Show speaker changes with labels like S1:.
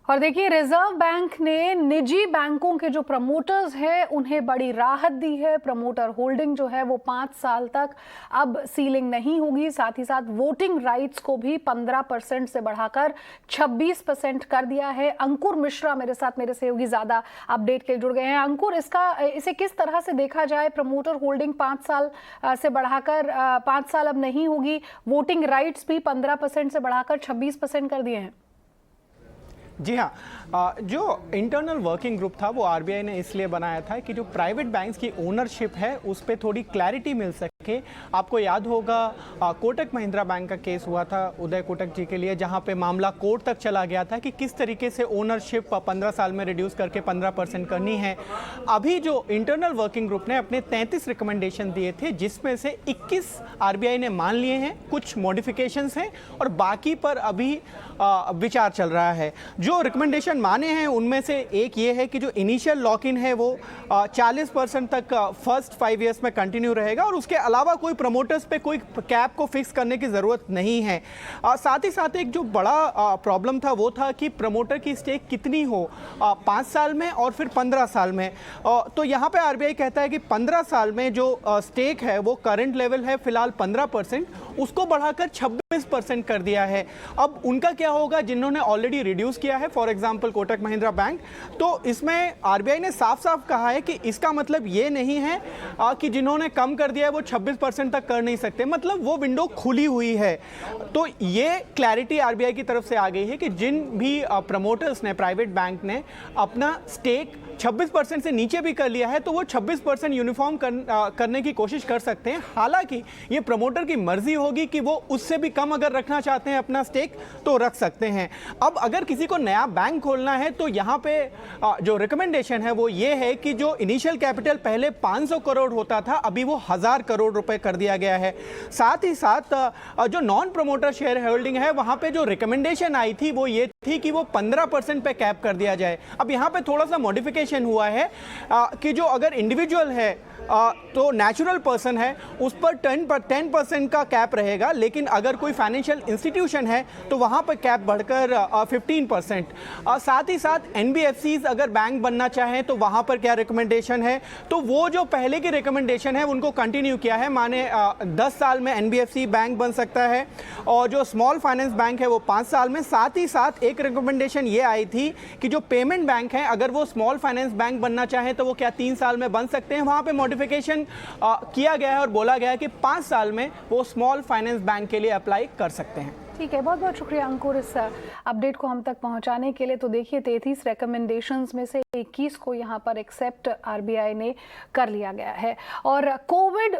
S1: और देखिए, reserve bank ने निजी बैंकों के जो प्रमोटर्स हैं उन्हें बड़ी राहत दी है। प्रमोटर होल्डिंग जो है वो 5 साल तक अब सीलिंग नहीं होगी। साथ ही साथ वोटिंग राइट्स को भी 15% से बढ़ाकर 26% कर दिया है। अंकुर मिश्रा मेरे साथ मेरे सहयोगी ज्यादा अपडेट के लिए जुड़ गए हैं। अंकुर, इसे किस तरह से देखा जाए? प्रमोटर होल्डिंग 5 साल से बढ़ाकर 5 साल अब नहीं होगी, वोटिंग राइट्स भी 15% से बढ़ाकर 26% कर दिए हैं।
S2: जी हाँ, जो इंटरनल वर्किंग ग्रुप था वो आरबीआई ने इसलिए बनाया था कि जो प्राइवेट बैंक्स की ओनरशिप है उस पर थोड़ी क्लैरिटी मिल सके। आपको याद होगा कोटक महिंद्रा बैंक का केस हुआ था उदय कोटक जी के लिए, जहां पे मामला कोर्ट तक चला गया था कि किस तरीके से ओनरशिप 15 साल में रिड्यूस करके 15% करनी है। अभी जो इंटरनल वर्किंग ग्रुप ने अपने 33 रिकमेंडेशन दिए थे, जिसमें से 21 आरबीआई ने मान लिए हैं, कुछ मॉडिफिकेशंस हैं और बाकी पर अभी विचार चल रहा है। जो रिकमेंडेशन माने हैं उनमें से एक ये है कि जो इनिशियल लॉक इन है वो 40% तक फर्स्ट 5 ईयर्स में कंटिन्यू रहेगा और उसके अलावा कोई प्रमोटर्स पे कोई कैप को फिक्स करने की ज़रूरत नहीं है। साथ ही साथ एक जो बड़ा प्रॉब्लम था वो था कि प्रमोटर की स्टेक कितनी हो, 5 साल में और फिर 15 साल में। तो यहाँ पे आरबीआई कहता है कि 15 साल में जो स्टेक है वो करंट लेवल है फिलहाल 15%, उसको बढ़ाकर 26% कर दिया है। अब उनका क्या होगा जिन्होंने ऑलरेडी रिड्यूस किया है, for example Kotak Mahindra bank. तो इसमें आरबीआई ने साफ साफ कहा है कि इसका मतलब ये नहीं है कि जिन्होंने कम कर दिया है वो 26% तक कर नहीं सकते, मतलब वो विंडो खुली हुई है। तो ये क्लैरिटी आरबीआई की तरफ से आ गई है कि जिन भी प्रमोटर्स ने, प्राइवेट बैंक ने अपना स्टेक 26% से नीचे भी कर लिया है तो वो 26% यूनिफॉर्म करने की कोशिश कर सकते हैं। हालांकि ये प्रमोटर की मर्जी होगी कि वो उससे भी कम अगर रखना चाहते हैं अपना स्टेक तो रख सकते हैं। अब अगर किसी को नया बैंक खोलना है तो यहाँ पे जो रिकमेंडेशन है वो ये है कि जो इनिशियल कैपिटल पहले 500 करोड़ होता था अभी वो 1000 करोड़ रुपए कर दिया गया है। साथ ही साथ जो नॉन प्रमोटर शेयर होल्डिंग है वहाँ पे जो रिकमेंडेशन आई थी वो ये थी कि वो 15% पे कैप कर दिया जाए। अब यहाँ पे थोड़ा सा मॉडिफिकेशन हुआ है कि जो अगर इंडिविजुअल है तो नेचुरल पर्सन है उस पर 10% का कैप रहेगा, लेकिन अगर कोई फाइनेंशियल इंस्टीट्यूशन है तो वहाँ पर कैप बढ़कर 15%। साथ ही साथ एनबीएफसीज अगर बैंक बनना चाहें तो वहाँ पर क्या रिकमेंडेशन है, तो वो जो पहले की रिकमेंडेशन है उनको कंटिन्यू किया है, माने 10 साल में एनबीएफसी बैंक बन सकता है और जो स्मॉल फाइनेंस बैंक है वो 5 साल में। साथ ही साथ एक रिकमेंडेशन ये आई थी कि जो पेमेंट बैंक है अगर वो स्मॉल फाइनेंस बैंक बनना चाहें तो वो क्या 3 साल में बन सकते हैं। वहाँ पे मॉडिफिकेशन किया गया है और बोला गया है कि 5 साल में वो स्मॉल फाइनेंस बैंक के लिए अप्लाई कर सकते हैं।
S1: ठीक है, बहुत बहुत शुक्रिया अंकुर इस अपडेट को हम तक पहुंचाने के लिए। तो देखिए, 33 रिकमेंडेशंस में से 21 को यहां पर एक्सेप्ट आरबीआई ने कर लिया गया है। और कोविड